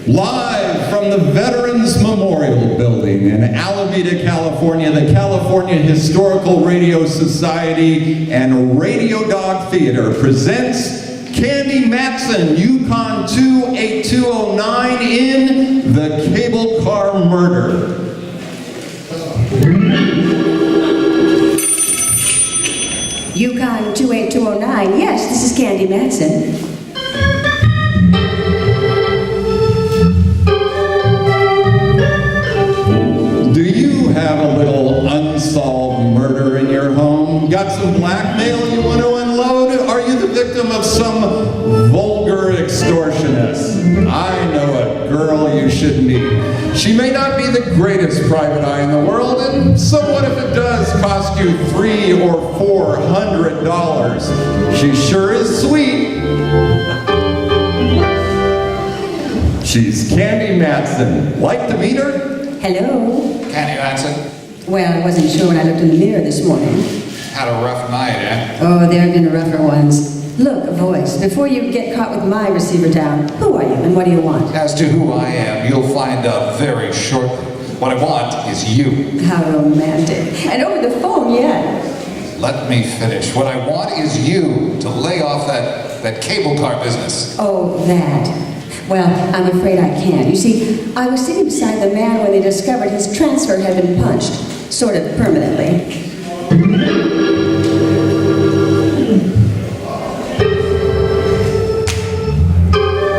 Live from the Veterans Memorial Building in Alameda, California, the California Historical Radio Society and Radio Dog Theater presents Candy Matson, Yukon 28209 in The Cable Car Murder. Yukon 28209, yes, this is Candy Matson. Do you have a little unsolved murder in your home? Got some blackmail you want to unload? Are you the victim of some vulgar extortionist? I know a girl you should meet. She may not be the greatest private eye in the world, and so what if it does cost you $300 or $400? She sure is sweet. She's Candy Matson. Like to meet her? Hello. Candy Matson. Well, I wasn't sure when I looked in the mirror this morning. Had a rough night, eh? Oh, there have been rougher ones. Look, a voice. Before you get caught with my receiver down, who are you and what do you want? As to who I am, you'll find out very shortly. What I want is you. How romantic. And over the phone yet. Let me finish. What I want is you to lay off that cable car business. Oh, that. Well, I'm afraid I can't. You see, I was sitting beside the man when they discovered his transfer had been punched, sort of permanently.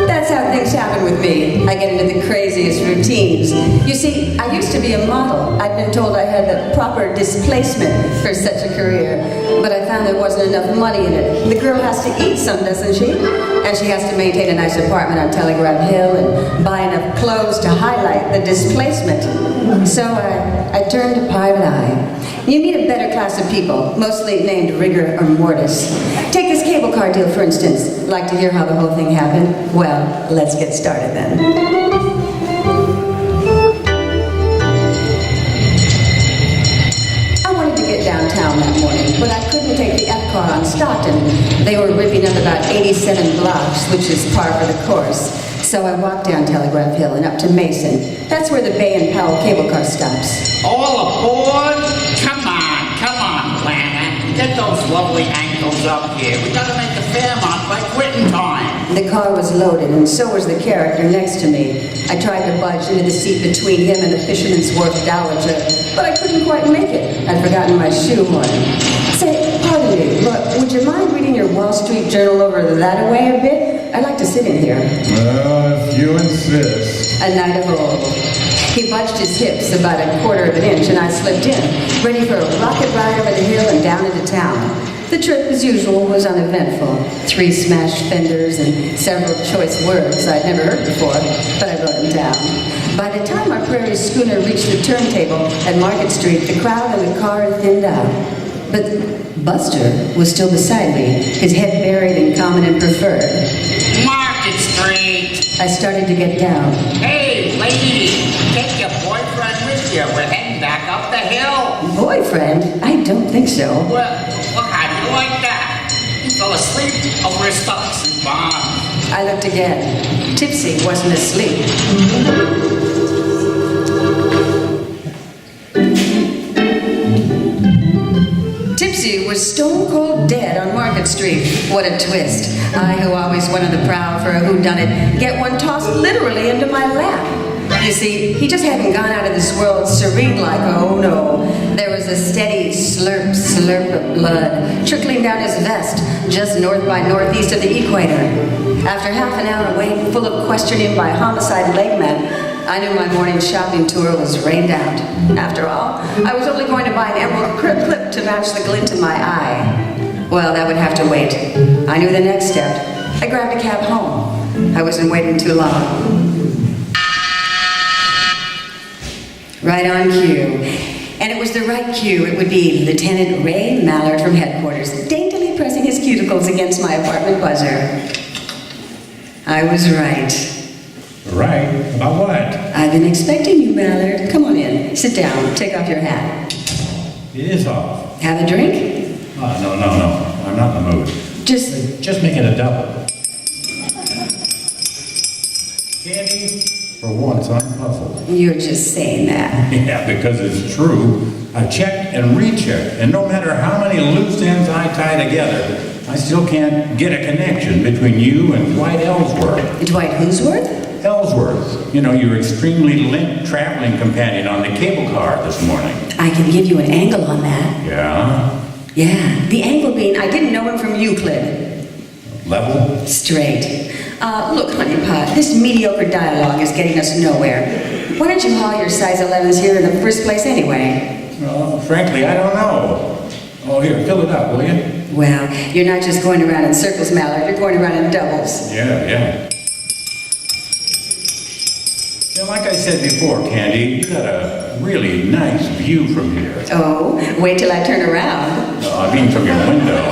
That's how things happen with me. I get into the craziest routines. You see, I used to be a model. I'd been told I had the proper displacement for such a career, but I found there wasn't enough money in it. The girl has to eat some, doesn't she? And she has to maintain a nice apartment on Telegraph Hill and buy enough clothes to highlight the displacement. So I turned to private eye. You meet a better class of people, mostly named rigor or mortis. Take this cable car deal, for instance. Like to hear how the whole thing happened? Well, let's get started then. I wanted to get downtown that morning, but I couldn't take the F car on Stockton. They were ripping up about 87 blocks, which is par for the course. So I walked down Telegraph Hill and up to Mason. That's where the Bay and Powell cable car stops. All aboard? Come on, Planner. Get those lovely ankles up here. We gotta make the Fairmont by quitting time. The car was loaded, and so was the character next to me. I tried to budge into the seat between him and the Fisherman's Wharf Dowager, but I couldn't quite make it. I'd forgotten my shoehorn. Say, pardon me, but would you mind reading your Wall Street Journal over that way a bit? I'd like to sit in here. Well, if you insist. A night of old. He budged his hips about a quarter of an inch, and I slipped in, ready for a rocket ride over the hill and down into town. The trip, as usual, was uneventful. 3 smashed fenders and several choice words I'd never heard before, but I wrote them down. By the time our prairie schooner reached the turntable at Market Street, the crowd in the car had thinned out. But Buster was still beside me, his head buried in common and preferred. Market Street. I started to get down. Hey, lady, take your boyfriend with you. We're heading back up the hill. Boyfriend? I don't think so. Well, how do you like that? He fell asleep over his stocks and bonds. I looked again. Tipsy wasn't asleep. Tipsy was stone cold dead on Market Street. What a twist. I, who always went on the prowl for a whodunit, get one tossed literally into my lap. You see, he just hadn't gone out of this world serene like, oh no. There was a steady slurp, slurp of blood trickling down his vest just north by northeast of the equator. After half an hour wait, full of questioning by homicide legmen, I knew my morning shopping tour was rained out. After all, I was only going to buy an emerald clip to match the glint in my eye. Well, that would have to wait. I knew the next step. I grabbed a cab home. I wasn't waiting too long. Right on cue. And it was the right cue. It would be Lieutenant Ray Mallard from headquarters, daintily pressing his cuticles against my apartment buzzer. I was right. Right? About what? I've been expecting you, Mallard. Come on in. Sit down. Take off your hat. It is off. Have a drink? No. I'm not in the mood. Just Just make it a double. Candy, for once, I'm puzzled. You're just saying that. Yeah, because it's true. I've checked and rechecked, and no matter how many loose ends I tie together, I still can't get a connection between you and Dwight Ellsworth. Dwight Who'sworth? Ellsworth, you know, your extremely limp traveling companion on the cable car this morning. I can give you an angle on that. Yeah? Yeah, the angle being I didn't know him from Euclid. Level? Straight. Look, honeypot, this mediocre dialogue is getting us nowhere. Why don't you haul your size 11s here in the first place anyway? Well, frankly, I don't know. Oh, here, fill it up, will you? Well, you're not just going around in circles, Mallard. You're going around in doubles. Yeah. Yeah, like I said before, Candy, you got a really nice view from here. Oh, wait till I turn around. No, I mean from your window.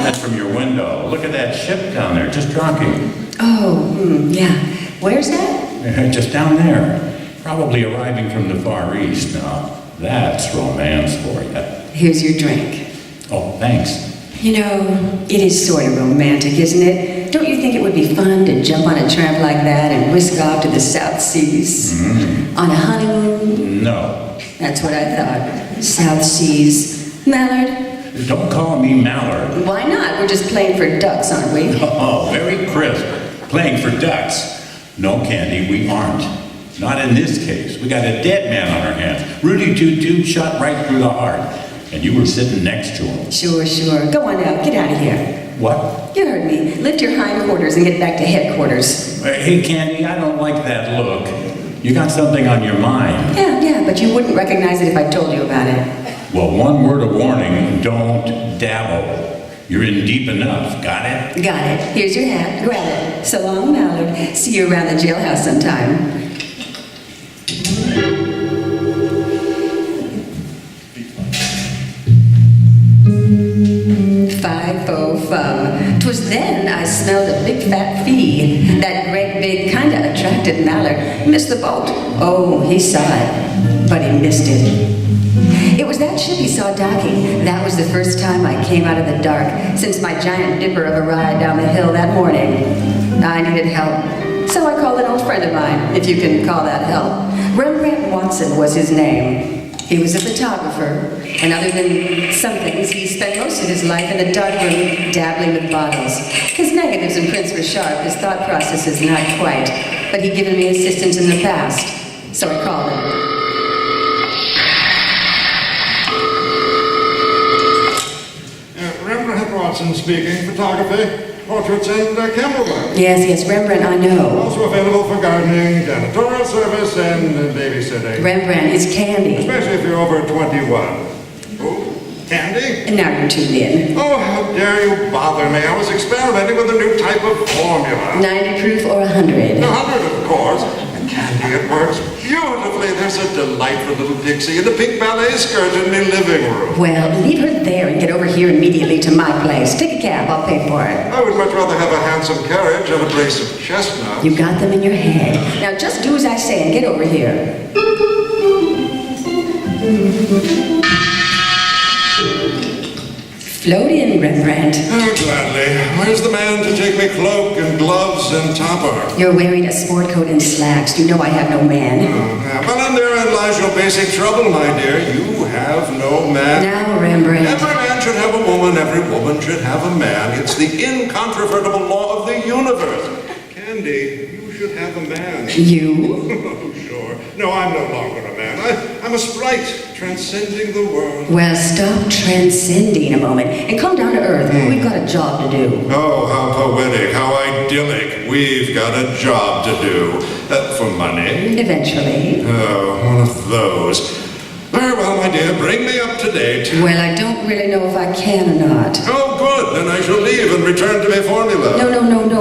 That's from your window. Look at that ship down there, just docking. Oh, yeah. Where's that? Just down there. Probably arriving from the Far East. Now, that's romance for you. Here's your drink. Oh, thanks. You know, it is sort of romantic, isn't it? Don't you think it would be fun to jump on a tramp like that and whisk off to the South Seas? On a honeymoon? No. That's what I thought. South Seas. Mallard? Don't call me Mallard. Why not? We're just playing for ducks, aren't we? Oh, very crisp. Playing for ducks. No, Candy, we aren't. Not in this case. We got a dead man on our hands. Rudy Toot shot right through the heart. And you were sitting next to him. Sure. Go on out. Get out of here. What? You heard me. Lift your hindquarters and get back to headquarters. Hey, Candy, I don't like that look. You got something on your mind. Yeah, but you wouldn't recognize it if I told you about it. Well, one word of warning, don't dabble. You're in deep enough. Got it? Got it. Here's your hat. Grab it. So long, Mallard. See you around the jailhouse sometime. Fum. 'Twas then I smelled a big fat fee. That great big kinda attracted Mallard. Missed the boat. Oh, he saw it, but he missed it. It was that ship he saw docking. That was the first time I came out of the dark since my giant dipper of a ride down the hill that morning. I needed help, so I called an old friend of mine, if you can call that help. Rembrandt Watson was his name. He was a photographer, and other than some things, he spent most of his life in a dark room dabbling with bottles. His negatives and prints were sharp, his thought processes not quite, but he'd given me assistance in the past, so I called him. Rembrandt Watson speaking, photography, portraits and camera work. Yes, Rembrandt, I know. Also available for gardening, janitorial service, and babysitting. Rembrandt is Candy. Especially if you're over 21. Oh, Candy? And now you're tuned in. Oh, how dare you bother me. I was experimenting with a new type of formula. 90 proof or 100? 100, of course. And Candy, it works beautifully. There's a delightful little pixie in a pink ballet skirt in the living room. Well, leave her there and get over here immediately to my place. Take a cab, I'll pay for it. I would much rather have a handsome carriage and a brace of chestnuts. You got them in your head. Now just do as I say and get over here. Float in, Rembrandt. Oh, gladly. Where's the man to take me cloak and gloves and topper? You're wearing a sport coat and slacks. You know I have no man. Yeah, well, and therein lies your basic trouble, my dear. You have no man. Now, Rembrandt. Every man should have a woman. Every woman should have a man. It's the incontrovertible law of the universe. Candy, you should have a man. You? Oh, sure. No, I'm no longer a man. I'm a sprite, transcending the world. Well, stop transcending a moment and come down to earth. We've got a job to do. Oh, how poetic, how idyllic. We've got a job to do. For money? Eventually. Oh, one of those. Very well, my dear, bring me up to date. Well, I don't really know if I can or not. Oh, good. Then I shall leave and return to my formula. No.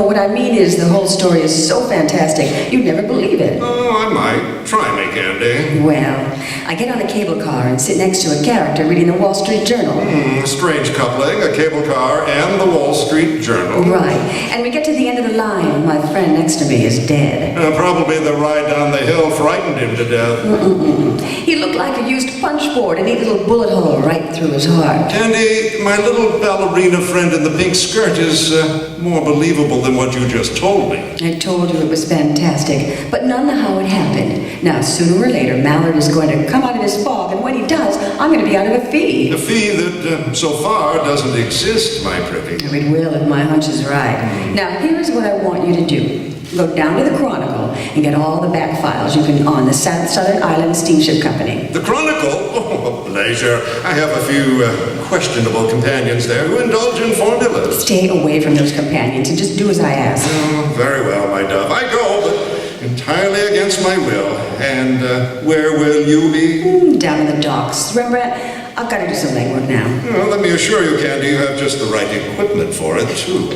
What I mean is the whole story is so fantastic, you'd never believe it. Oh, I might. Try me, Candy. Well, I get on the cable car and sit next to a character reading the Wall Street Journal. Strange coupling, a cable car and the Wall Street Journal. Right. And we get to the end of the line and my friend next to me is dead. Probably the ride down the hill frightened him to death. He looked like a used punch board, a neat little bullet hole right through his heart. Candy, my little ballerina friend in the pink skirt is more believable than what you just told me. I told you it was fantastic, but none the how it happened. Now, sooner or later, Mallard is going to come out of his fog, and when he does, I'm going to be out of a fee. A fee that so far doesn't exist, my pretty. It will if my hunch is right. Now, here's what I want you to do. Go down to the Chronicle and get all the back files you can on the Southern Island Steamship Company. The Chronicle? Oh, a pleasure. I have a few questionable companions there who indulge in formulas. Stay away from those companions and just do as I ask. Oh, very well, my dove. I go, but entirely against my will. And where will you be? Down in the docks. Rembrandt, I've got to do some legwork now. Well, let me assure you, Candy, you have just the right equipment for it, too.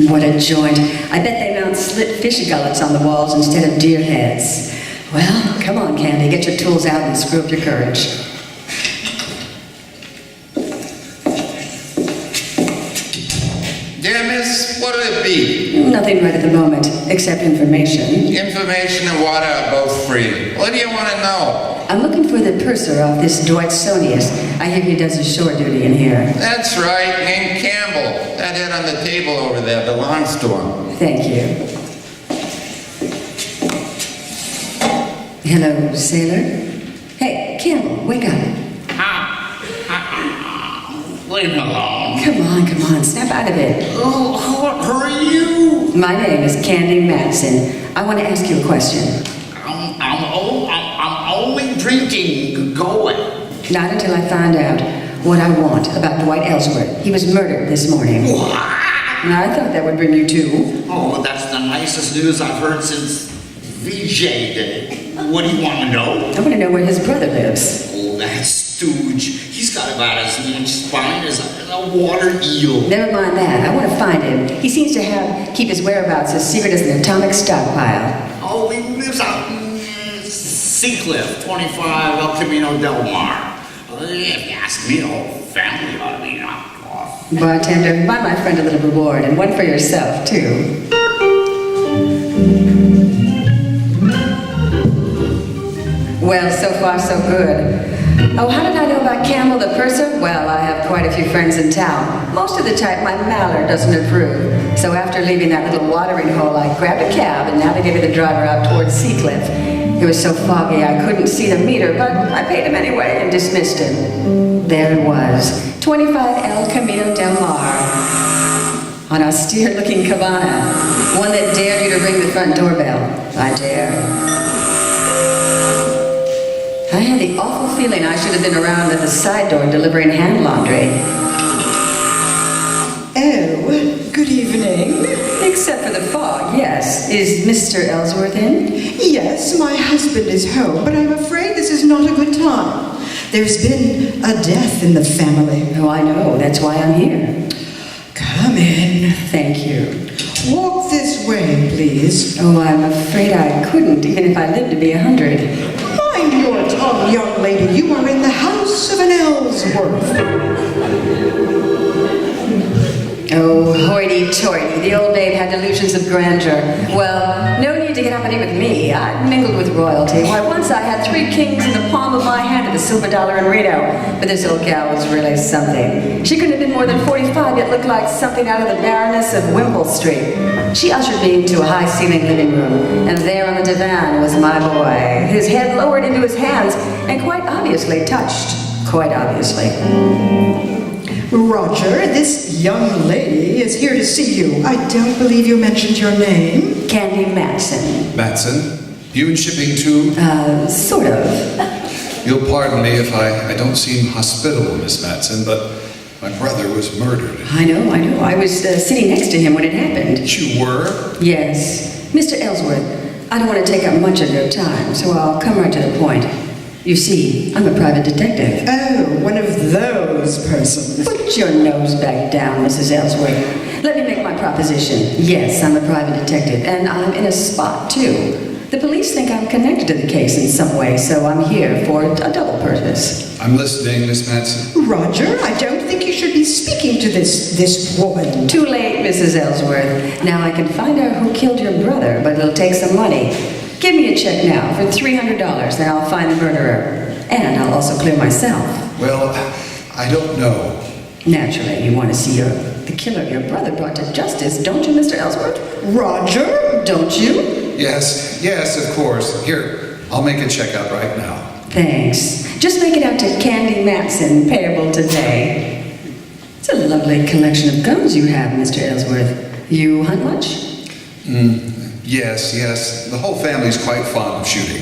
What a joint. I bet they mount slit fish gullets on the walls instead of deer heads. Well, come on, Candy, get your tools out and screw up your courage. Dear miss, what'll it be? Nothing right at the moment, except information. Information and water are both free. What do you want to know? I'm looking for the purser off this Dwight Sonius. I hear he does his shore duty in here. That's right, named Campbell. That head on the table over there belongs to him. Thank you. Hello, sailor? Hey, Campbell, wake up. Leave me alone. Come on, snap out of it. Oh, who are you? My name is Candy Matson. I want to ask you a question. I'm only drinking. Go away. Not until I find out what I want about Dwight Ellsworth. He was murdered this morning. What? Now, I thought that would bring you too. Oh, that's the nicest news I've heard since VJ Day. What do you want to know? I want to know where his brother lives. Oh, that stooge. He's got about as much spine as a water eel. Never mind that. I want to find him. He seems to keep his whereabouts as secret as an atomic stockpile. Oh, he lives out in Seacliff, 25 El Camino del Mar. If you ask me, the whole family ought to be knocked off. Bartender, buy my friend a little reward, and one for yourself, too. Well, so far so good. Oh, how did I know about Campbell the purser? Well, I have quite a few friends in town. Most of the type my Mallard doesn't approve. So after leaving that little watering hole, I grabbed a cab and navigated the driver out towards Seacliff. It was so foggy I couldn't see the meter, but I paid him anyway and dismissed him. There it was, 25 El Camino del Mar. An austere-looking cabana, one that dared you to ring the front doorbell. I dare. I had the awful feeling I should have been around at the side door delivering hand laundry. Oh, good evening. Except for the fog, yes. Is Mr. Ellsworth in? Yes, my husband is home, but I'm afraid this is not a good time. There's been a death in the family. Oh, I know. That's why I'm here. Come in. Thank you. Walk this way, please. Oh, I'm afraid I couldn't, even if I lived to be 100. Mind your tongue, young lady. You are in the house of an Ellsworth. Oh, hoity-toity. The old babe had delusions of grandeur. Well, no need to get up and eat with me. I mingled with royalty. Why, once I had 3 kings in the palm of my hand at the Silver Dollar in Reno. But this old gal was really something. She couldn't have been more than 45, yet looked like something out of the Baroness of Wimple Street. She ushered me into a high-ceilinged living room, and there on the divan was my boy, his head lowered into his hands, and quite obviously touched. Quite obviously. Roger, this young lady is here to see you. I don't believe you mentioned your name. Candy Matson. Matson, you in shipping too? Sort of. You'll pardon me if I don't seem hospitable, Miss Matson, but my brother was murdered. I know. I was sitting next to him when it happened. You were? Yes. Mr. Ellsworth, I don't want to take up much of your time, so I'll come right to the point. You see, I'm a private detective. Oh, one of those persons. Put your nose back down, Mrs. Ellsworth. Let me make my proposition. Yes, I'm a private detective, and I'm in a spot, too. The police think I'm connected to the case in some way, so I'm here for a double purpose. I'm listening, Miss Matson. Roger, I don't think you should be speaking to this woman. Too late, Mrs. Ellsworth. Now I can find out who killed your brother, but it'll take some money. Give me a check now for $300, then I'll find the murderer. And I'll also clear myself. Well, I don't know. Naturally, you want to see the killer of your brother brought to justice, don't you, Mr. Ellsworth? Roger? Don't you? Yes, of course. Here, I'll make a checkup right now. Thanks. Just make it out to Candy Matson, payable today. It's a lovely collection of guns you have, Mr. Ellsworth. You hunt much? Yes. The whole family's quite fond of shooting.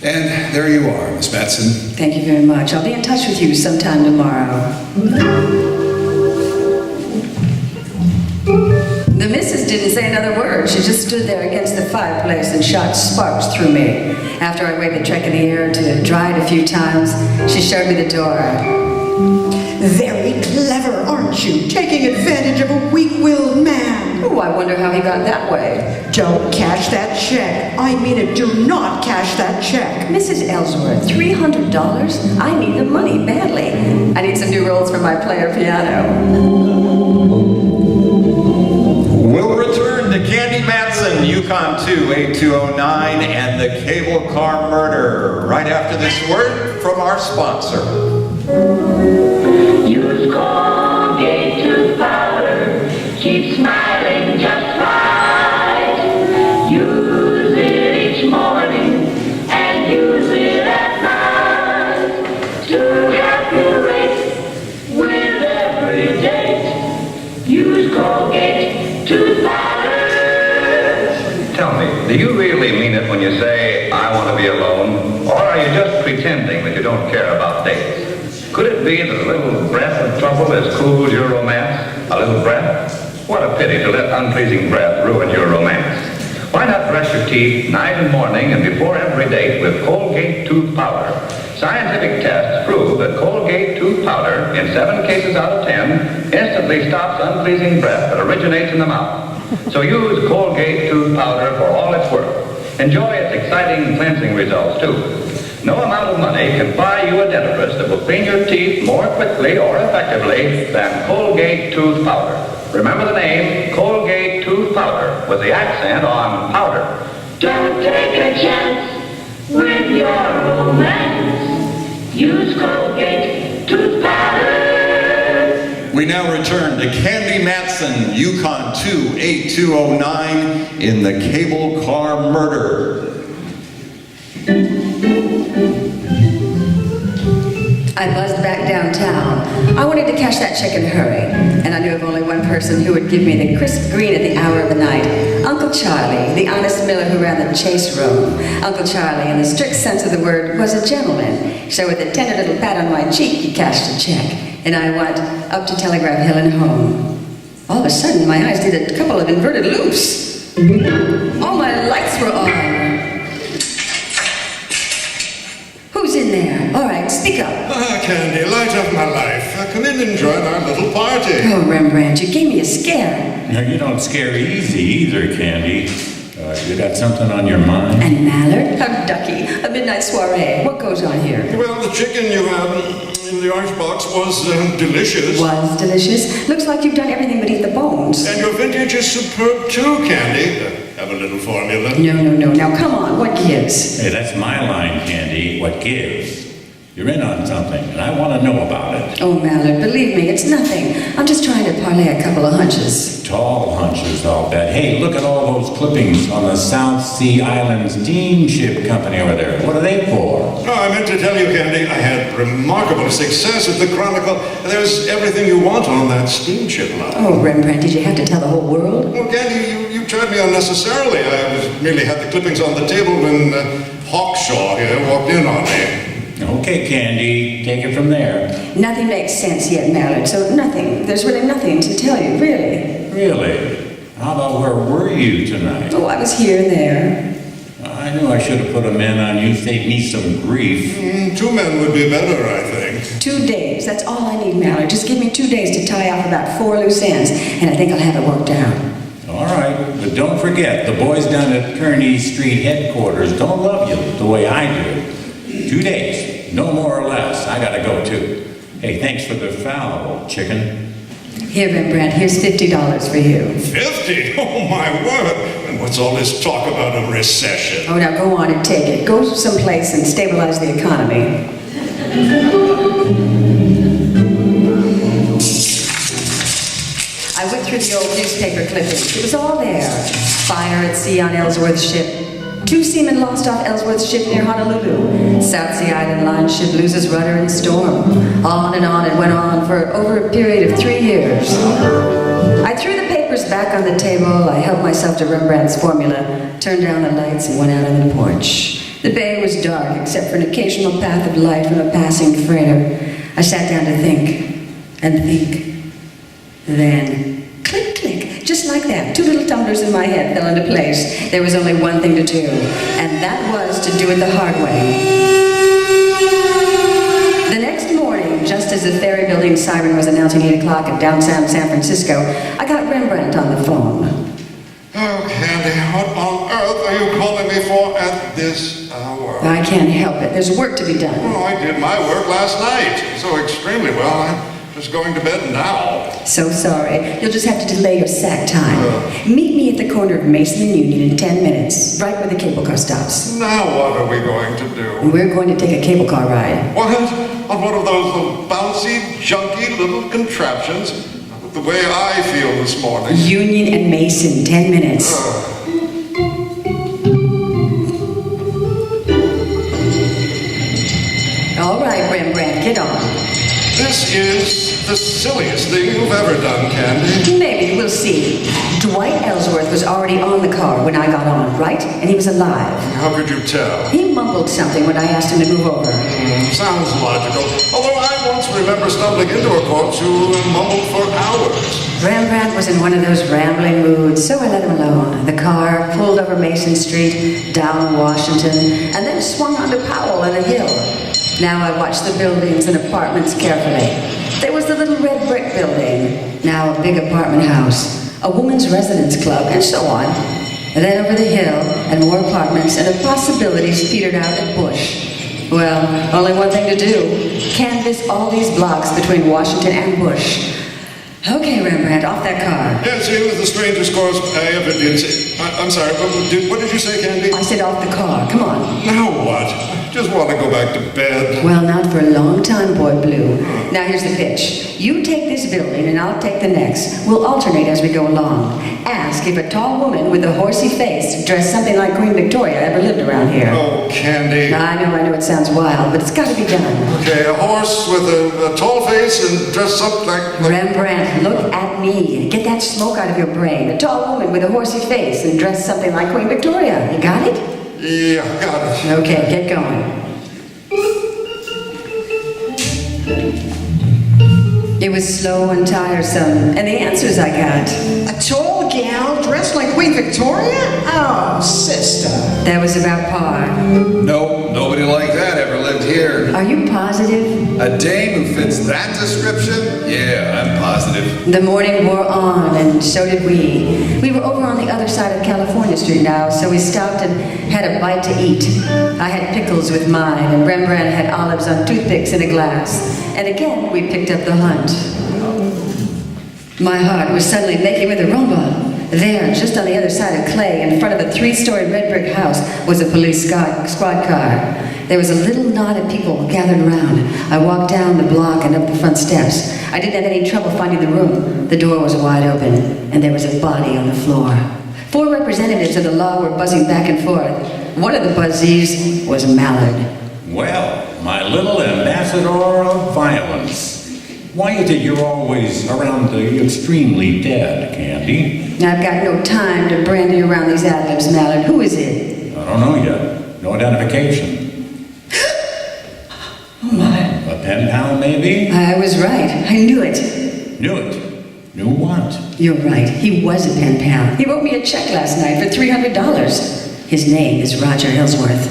And there you are, Miss Matson. Thank you very much. I'll be in touch with you sometime tomorrow. The missus didn't say another word. She just stood there against the fireplace and shot sparks through me. After I waved the Trek in the air to dry it a few times, she showed me the door. Very clever, aren't you? Taking advantage of a weak-willed man. Oh, I wonder how he got that way. Don't cash that check. I mean it, do not cash that check. Mrs. Ellsworth, $300? I need the money badly. I need some new rolls for my player piano. We'll return to Candy Matson, Yukon 28209, and the cable car murder right after this word from our sponsor. Use Colgate tooth powder, keep smiling just right. Use it each morning and use it at night to help you rate with every date. Use Colgate tooth powder. Tell me, do you really mean it when you say, I want to be alone? Or are you just pretending that you don't care about dates? Could it be that a little breath of trouble has cooled your romance? A little breath? What a pity to let unpleasing breath ruin your romance. Why not brush your teeth night and morning and before every date with Colgate tooth powder? Scientific tests prove that Colgate tooth powder, in 7 cases out of 10, instantly stops unpleasing breath that originates in the mouth. So use Colgate tooth powder for all it's worth. Enjoy its exciting cleansing results, too. No amount of money can buy you a dentifrice that will clean your teeth more quickly or effectively than Colgate tooth powder. Remember the name, Colgate tooth powder, with the accent on powder. Don't take a chance with your romance. Use Colgate tooth powder. We now return to Candy Matson, Yukon 28209, in the cable car murder. I buzzed back downtown. I wanted to cash that check in a hurry, and I knew of only one person who would give me the crisp green at the hour of the night. Uncle Charlie, the honest miller who ran the chase room. Uncle Charlie, in the strict sense of the word, was a gentleman. So with a tender little pat on my cheek, he cashed the check, and I went up to Telegraph Hill and home. All of a sudden, my eyes did a couple of inverted loops. All my lights were on. Who's in there? All right, speak up. Ah, Candy, light of my life. Come in and join our little party. Oh, Rembrandt, you gave me a scare. No, you don't scare easy either, Candy. You got something on your mind? And Mallard? How ducky. A midnight soiree. What goes on here? Well, the chicken you had in the icebox was delicious. Was delicious? Looks like you've done everything but eat the bones. And your vintage is superb too, Candy. Have a little formula. No. Now, come on. What gives? Hey, that's my line, Candy. What gives? You're in on something, and I want to know about it. Oh, Mallard, believe me, it's nothing. I'm just trying to parlay a couple of hunches. Tall hunches, I'll bet. Hey, look at all those clippings on the South Sea Island Steamship Company over there. What are they for? Oh, I meant to tell you, Candy, I had remarkable success at the Chronicle. There's everything you want on that steamship line. Oh, Rembrandt, did you have to tell the whole world? Well, Candy, you tried me unnecessarily. I merely had the clippings on the table when Hawkshaw here walked in on me. Okay, Candy, take it from there. Nothing makes sense yet, Mallard, so nothing. There's really nothing to tell you, really. Really? How about where were you tonight? Oh, I was here and there. I I knew I should have put a man on you, saved me some grief. 2 men would be better, I think. 2 days, that's all I need, Mallard. Just give me 2 days to tie off about 4 loose ends, and I think I'll have it worked out. All right, but don't forget, the boys down at Kearney Street headquarters don't love you the way I do. 2 days, no more or less. I gotta go too. Hey, thanks for the foul, chicken. Here, Rembrandt, here's $50 for you. 50? Oh, my word. And what's all this talk about a recession? Oh, now go on and take it. Go someplace and stabilize the economy. I went through the old newspaper clippings. It was all there. Fire at sea on Ellsworth's ship. 2 seamen lost off Ellsworth's ship near Honolulu. South Sea Island Line ship loses rudder in storm. On it went on for over a period of 3 years. I threw the papers back on the table. I helped myself to Rembrandt's formula, turned down the lights, and went out on the porch. The bay was dark, except for an occasional path of light from a passing freighter. I sat down to think, and think. Then, click, click, just like that. 2 little tumblers in my head fell into place. There was only one thing to do, and that was to do it the hard way. The next morning, just as the ferry building siren was announcing 8 o'clock at downtown San Francisco, I got Rembrandt on the phone. Oh, Candy, what on earth are you calling me for at this hour? I can't help it. There's work to be done. Oh, I did my work last night so extremely well. I'm just going to bed now. So sorry. You'll just have to delay your sack time. Meet me at the corner of Mason and Union in 10 minutes, right where the cable car stops. Now what are we going to do? We're going to take a cable car ride. What? On one of those little bouncy, junky little contraptions? The way I feel this morning. Union and Mason, 10 minutes. All right, Rembrandt, get on. This is the silliest thing you've ever done, Candy. Maybe, we'll see. Dwight Ellsworth was already on the car when I got on, right? And he was alive. How could you tell? He mumbled something when I asked him to move over. Sounds logical. Although I once remember stumbling into a corpse who mumbled for hours. Rembrandt was in one of those rambling moods, so I let him alone. The car pulled over Mason Street, down Washington, and then swung onto Powell and a hill. Now I watched the buildings and apartments carefully. There was the little red brick building, now a big apartment house, a woman's residence club, and so on. And then over the hill, and more apartments, and the possibilities petered out at Bush. Well, only one thing to do. Canvass all these blocks between Washington and Bush. Okay, Rembrandt, off that car. Yes, it was the strangest course I ever did see. I'm sorry, what did you say, Candy? I said off the car. Come on. Now what? Just want to go back to bed. Well, not for a long time, Boy Blue. Now here's the pitch. You take this building and I'll take the next. We'll alternate as we go along. Ask if a tall woman with a horsey face dressed something like Queen Victoria ever lived around here. Oh, Candy. I know it sounds wild, but it's got to be done. Okay, a horse with a tall face and dressed up like... Rembrandt, look at me. Get that smoke out of your brain. A tall woman with a horsey face and dressed something like Queen Victoria. You got it? Yeah, got it. Okay, get going. It was slow and tiresome, and the answers I got. A tall gal dressed like Queen Victoria? Oh, sister. That was about par. Nope, nobody like that ever lived here. Are you positive? A dame who fits that description? Yeah, I'm positive. The morning wore on, and so did we. We were over on the other side of California Street now, so we stopped and had a bite to eat. I had pickles with mine, and Rembrandt had olives on toothpicks in a glass. And again, we picked up the hunt. My heart was suddenly making with a rumba. There, just on the other side of Clay, in front of the 3-story red brick house, was a police squad car. There was a little knot of people gathered around. I walked down the block and up the front steps. I didn't have any trouble finding the room. The door was wide open, and there was a body on the floor. 4 representatives of the law were buzzing back and forth. One of the buzzies was Mallard. Well, my little ambassador of violence. Why is it you're always around the extremely dead, Candy? I've got no time to brandy around these ad-libs, Mallard. Who is it? I don't know yet. No identification. Oh, my. A pen pal, maybe? I was right. I knew it. Knew it. Knew what? You're right. He was a pen pal. He wrote me a check last night for $300. His name is Roger Ellsworth.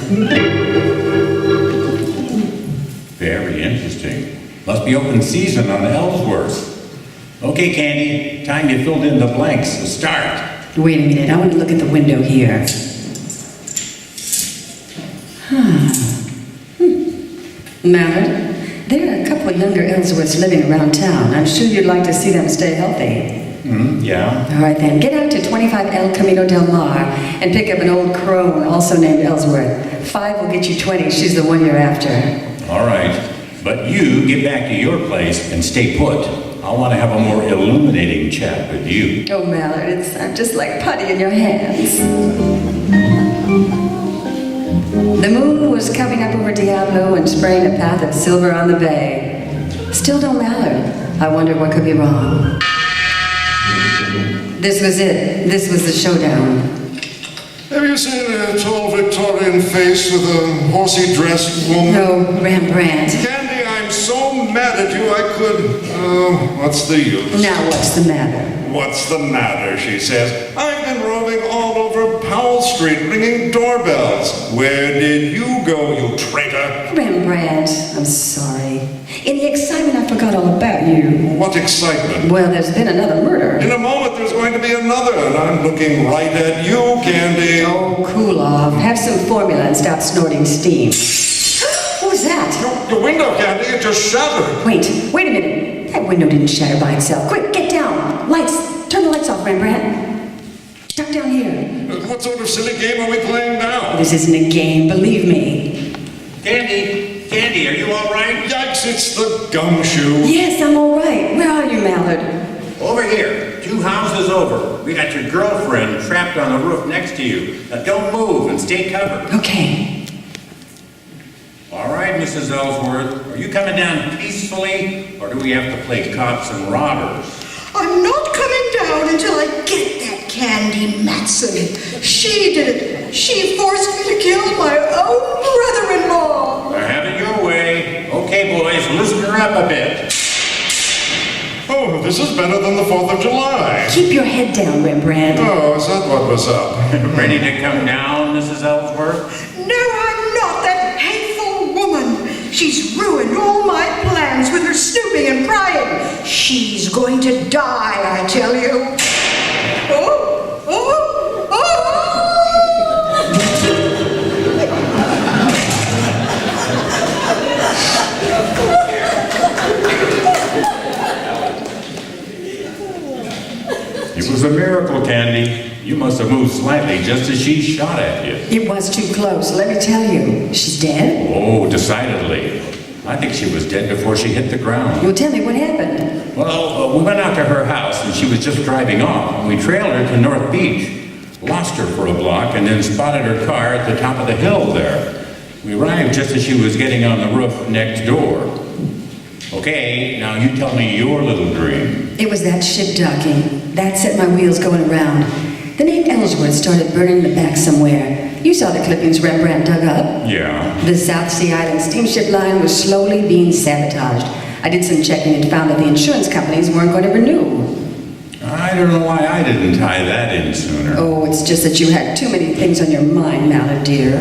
Very interesting. Must be open season on Ellsworth. Okay, Candy, time you filled in the blanks. Start. Wait a minute, I want to look at the window here. Mallard, there are a couple of younger Ellsworths living around town. I'm sure you'd like to see them stay healthy. Yeah. All right then, get out to 25 El Camino del Mar and pick up an old crone also named Ellsworth. 5 will get you 20. She's the one you're after. All right. But you get back to your place and stay put. I want to have a more illuminating chat with you. Oh, Mallard, I'm just like putty in your hands. The moon was coming up over Diablo and spraying a path of silver on the bay. Still no Mallard. I wondered what could be wrong. This was it. This was the showdown. Have you seen a tall Victorian face with a horsey-dressed woman? No, Rembrandt. Candy, I'm so mad at you I could... what's the use? Now what's the matter? What's the matter, she says. I've been roving all over Powell Street ringing doorbells. Where did you go, you traitor? Rembrandt, I'm sorry. In the excitement, I forgot all about you. What excitement? Well, there's been another murder. In a moment, there's going to be another, and I'm looking right at you, Candy. Oh, cool off. Have some formula and stop snorting steam. What was that? Your window, Candy, it just shattered. Wait a minute. That window didn't shatter by itself. Quick, get down. Lights. Turn the lights off, Rembrandt. Duck down here. What sort of silly game are we playing now? This isn't a game, believe me. Candy, are you all right? Yikes, it's the Gumshoe. Yes, I'm all right. Where are you, Mallard? Over here, 2 houses over. We got your girlfriend trapped on the roof next to you. Now don't move and stay covered. Okay. All right, Mrs. Ellsworth, are you coming down peacefully, or do we have to play cops and robbers? I'm not coming down until I get that Candy Matson. She did it. She forced me to kill my own brother-in-law. Have it your way. Okay, boys, loosen her up a bit. Oh, this is better than the 4th of July. Keep your head down, Rembrandt. Oh, is that what was up? Ready to come down, Mrs. Ellsworth? No, I'm not. That hateful woman. She's ruined all my plans with her snooping and prying. She's going to die, I tell you. Oh, oh, oh! It was a miracle, Candy. You must have moved slightly just as she shot at you. It was too close, let me tell you. She's dead? Oh, decidedly. I think she was dead before she hit the ground. Well, tell me what happened. Well, we went out to her house and she was just driving off. We trailed her to North Beach, lost her for a block, and then spotted her car at the top of the hill there. We arrived just as she was getting on the roof next door. Okay, now you tell me your little dream. It was that ship docking. That set my wheels going around. The name Ellsworth started burning in the back somewhere. You saw the clippings Rembrandt dug up. Yeah. The South Sea Island steamship line was slowly being sabotaged. I did some checking and found that the insurance companies weren't going to renew. I don't know why I didn't tie that in sooner. Oh, it's just that you had too many things on your mind, Mallard, dear.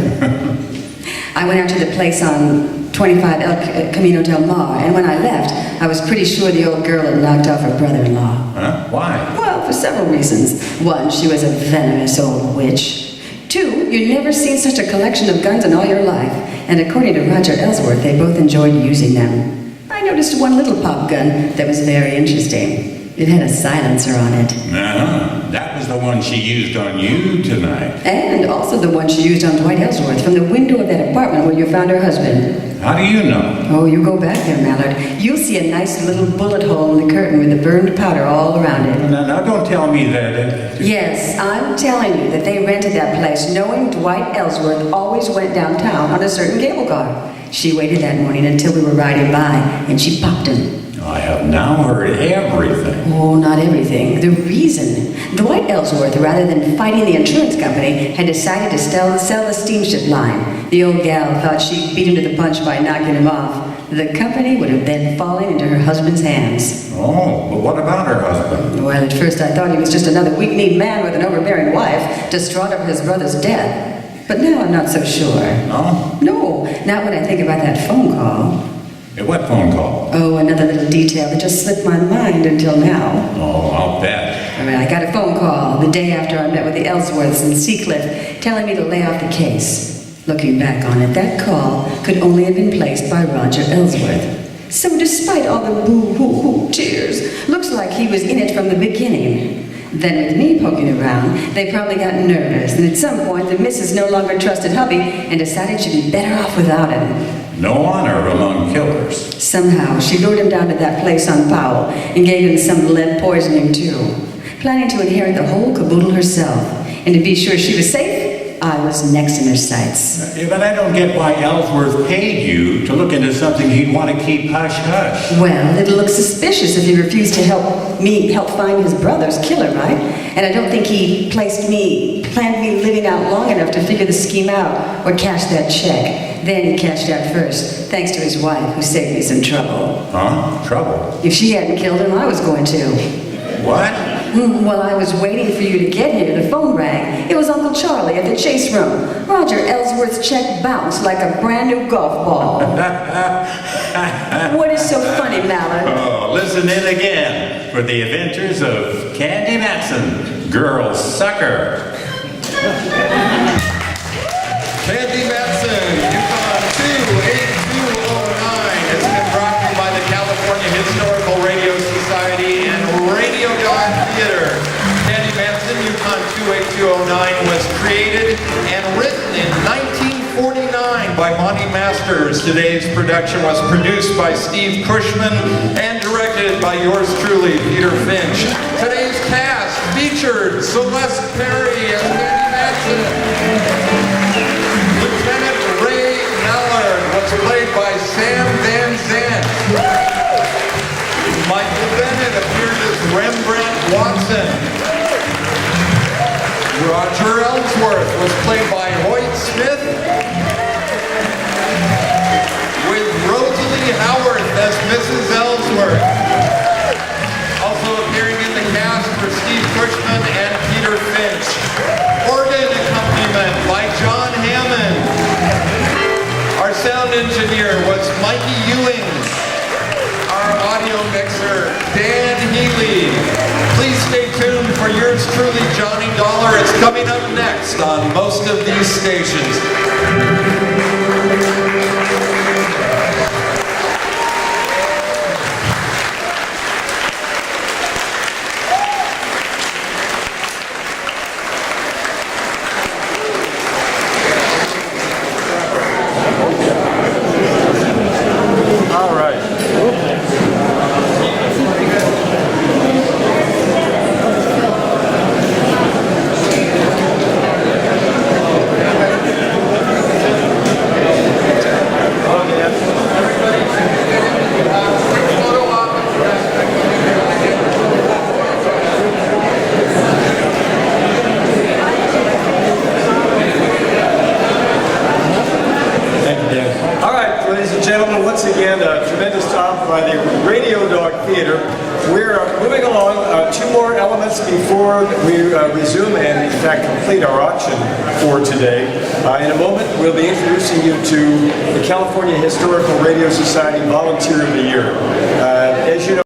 I went out to the place on 25 El Camino del Mar, and when I left, I was pretty sure the old girl had knocked off her brother-in-law. Huh? Why? Well, for several reasons. One, she was a venomous old witch. 2, you'd never seen such a collection of guns in all your life, and according to Roger Ellsworth, they both enjoyed using them. I noticed one little pop gun that was very interesting. It had a silencer on it. That was the one she used on you tonight. And also the one she used on Dwight Ellsworth from the window of that apartment where you found her husband. How do you know? Oh, you go back there, Mallard. You'll see a nice little bullet hole in the curtain with the burned powder all around it. Now don't tell me that... Yes, I'm telling you that they rented that place knowing Dwight Ellsworth always went downtown on a certain cable car. She waited that morning until we were riding by, and she popped him. I have now heard everything. Oh, not everything. The reason. Dwight Ellsworth, rather than fighting the insurance company, had decided to sell the steamship line. The old gal thought she'd beat him to the punch by knocking him off. The company would have then fallen into her husband's hands. Oh, but what about her husband? Well, at first I thought he was just another weak-kneed man with an overbearing wife, distraught over his brother's death. But now I'm not so sure. No? No, not when I think about that phone call. What phone call? Oh, another little detail that just slipped my mind until now. Oh, I'll bet. I got a phone call the day after I met with the Ellsworths in Seacliff telling me to lay off the case. Looking back on it, that call could only have been placed by Roger Ellsworth. So despite all the boo-hoo-hoo tears, looks like he was in it from the beginning. Then with me poking around, they probably got nervous, and at some point the missus no longer trusted hubby and decided she'd be better off without him. No honor among killers. Somehow, she lured him down to that place on Powell and gave him some lead poisoning too, planning to inherit the whole caboodle herself. And to be sure she was safe, I was next in her sights. But I don't get why Ellsworth paid you to look into something he'd want to keep hush-hush. Well, it'll look suspicious if he refused to help find his brother's killer, right? And I don't think he planned me living out long enough to figure the scheme out or cash that check. Then he cashed out first, thanks to his wife, who saved me some trouble. Huh? Trouble? If she hadn't killed him, I was going to. What? While I was waiting for you to get here, the phone rang. It was Uncle Charlie at the Chase Room. Roger Ellsworth's check bounced like a brand new golf ball. What is so funny, Mallard? Oh, listen in again for the adventures of Candy Matson, girl sucker. Candy Matson, Yukon 28209 has been brought to you by the California Historical Radio Society and Radio Dog Theater. Candy Matson, Yukon 28209 was created and written in 1949 by Monty Masters. Today's production was produced by Steve Kushman and directed by yours truly, Peter Finch. Today's cast featured Celeste Perry as Candy Matson. Lieutenant Ray Mallard was played by Sam Van Zandt. Michael Bennett appeared as Rembrandt Watson. Roger Ellsworth was played by Hoyt Smith, with Rosalie Howarth as Mrs. Ellsworth. Also appearing in the cast were Steve Kushman and Peter Finch. Organ accompaniment by Jon Hammond. Our sound engineer was Mikee Ewing. Our audio mixer, Dan Healy. Please stay tuned for yours truly, Johnny Dollar. It's coming up next on most of these stations. In a moment, we'll be introducing you to the California Historical Radio Society Volunteer of the Year. As you know,